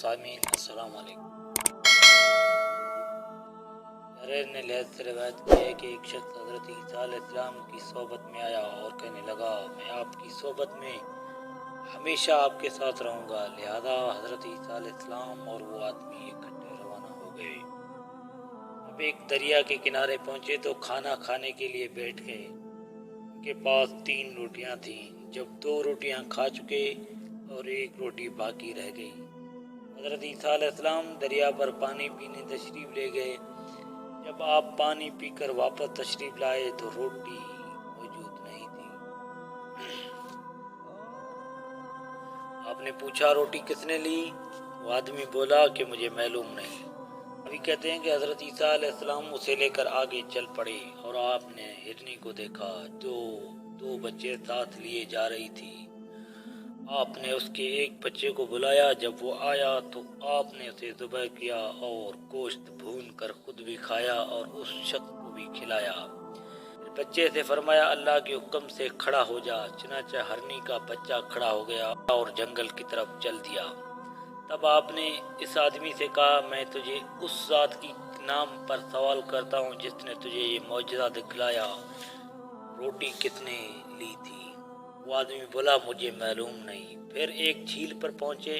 सामीन अस्सलाम वालेकुम। जरैर ने लहद से रवायत की है कि एक शख्स हज़रत ईसा अलैहिस्सलाम की सोबत में आया और कहने लगा, मैं आपकी सोबत में हमेशा आपके साथ रहूँगा। लिहाजा हज़रत ईसा अलैहिस्सलाम और वो आदमी इकट्ठे रवाना हो गए। जब एक दरिया के किनारे पहुँचे तो खाना खाने के लिए बैठ गए। उनके पास 3 रोटियाँ थीं। जब 2 रोटियाँ खा चुके और 1 रोटी बाकी रह गई, हज़रत ईसा अलैहिस्सलाम दरिया पर पानी पीने तशरीफ़ ले गए। जब आप पानी पीकर वापस तशरीफ़ लाए तो रोटी मौजूद नहीं थी। आपने पूछा, रोटी किसने ली? वो आदमी बोला कि मुझे मालूम नहीं। अभी कहते हैं कि हज़रत ईसा अलैहिस्सलाम उसे लेकर आगे चल पड़े और आपने हिरनी को देखा जो 2 बच्चे साथ लिए जा रही थी। आपने उसके एक बच्चे को बुलाया। जब वो आया तो आपने उसे ज़ुबह किया और गोश्त भून कर खुद भी खाया और उस शख्स को भी खिलाया। फिर बच्चे से फरमाया, अल्लाह के हुक्म से खड़ा हो जा। चुनांचे हरनी का बच्चा खड़ा हो गया और जंगल की तरफ चल दिया। तब आपने इस आदमी से कहा, मैं तुझे उस ज़ात की नाम पर सवाल करता हूँ जिसने तुझे ये मौजज़ा दिखलाया, रोटी किसने ली थी? वो आदमी बोला, मुझे मालूम नहीं। फिर एक झील पर पहुँचे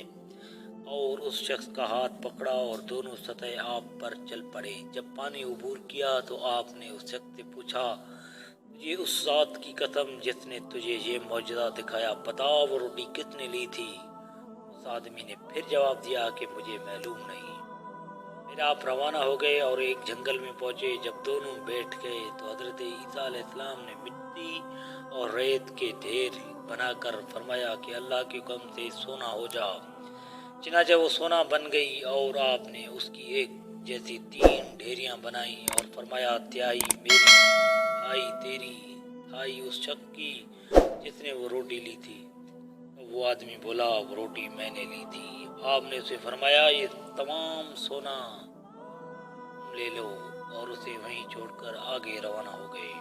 और उस शख्स का हाथ पकड़ा और दोनों सतह आप पर चल पड़े। जब पानी उबूर किया तो आपने उस शख्स से पूछा, तुझे उस ज़ात की कसम जिसने तुझे ये मौजज़ा दिखाया, बता वो रोटी किसने ली थी? उस आदमी ने फिर जवाब दिया कि मुझे मालूम नहीं। फिर आप रवाना हो गए और एक जंगल में पहुँचे। जब दोनों बैठ गए तो हज़रत ईसा अलैहिस्सलाम ने मिट्टी और रेत के ढेर बनाकर फरमाया कि अल्लाह के हुक्म से सोना हो जा। चुनांचे वो सोना बन गई और आपने उसकी एक जैसी 3 ढेरियां बनाई और फरमाया, तिहाई मेरी, तिहाई तेरी, तिहाई उस शख्स की जिसने वो रोटी ली थी। तो वो आदमी बोला, वो रोटी मैंने ली थी। आपने उसे फरमाया, ये तमाम सोना ले लो और उसे वहीं छोड़कर आगे रवाना हो गए।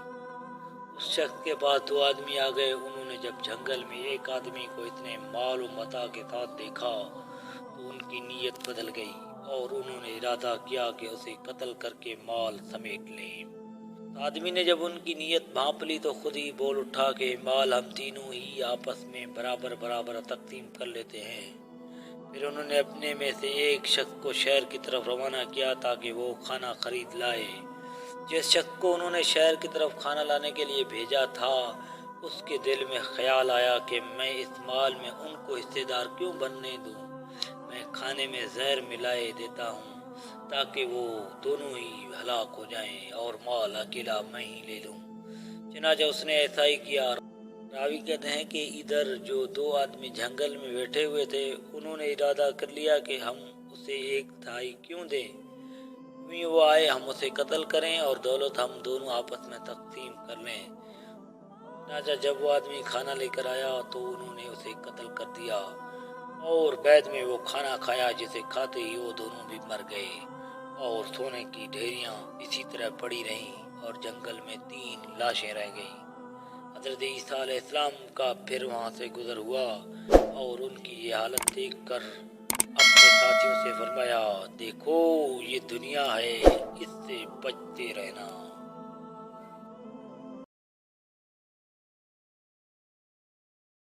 उस शख्स के पास 2 आदमी आ गए। उन्होंने जब जंगल में एक आदमी को इतने माल और मता के साथ देखा तो उनकी नीयत बदल गई और उन्होंने इरादा किया कि उसे कत्ल करके माल समेट लें। आदमी ने जब उनकी नीयत भांप ली तो खुद ही बोल उठा कि माल हम तीनों ही आपस में बराबर बराबर तकसीम कर लेते हैं। फिर उन्होंने अपने में से एक शख्स को शहर की तरफ रवाना किया ताकि वो खाना खरीद लाए। जिस शख्स को उन्होंने शहर की तरफ खाना लाने के लिए भेजा था, उसके दिल में ख्याल आया कि मैं इस माल में उनको हिस्सेदार क्यों बनने दूं। मैं खाने में जहर मिलाए देता हूँ ताकि वो दोनों ही हलाक हो जाएं और माल अकेला मैं ही ले लूँ। चुनांचे उसने ऐसा ही किया। रावी कहते हैं कि इधर जो 2 आदमी जंगल में बैठे हुए थे, उन्होंने इरादा कर लिया कि हम उसे 1/3 क्यों दें। वो आए, हम उसे कत्ल करें और दौलत हम दोनों आपस में तकसीम कर लें। चुनांचे जब वो आदमी खाना लेकर आया तो उन्होंने उसे कत्ल कर दिया और बाद में वो खाना खाया जिसे खाते ही वो दोनों भी मर गए और सोने की ढेरियां इसी तरह पड़ी रहीं और जंगल में 3 लाशें रह गईं। हज़रत ईसा अलैहिस्सलाम का फिर वहाँ से गुजर हुआ और उनकी ये हालत देखकर अपने साथियों से फरमाया, देखो ये दुनिया है, इससे बचते रहना।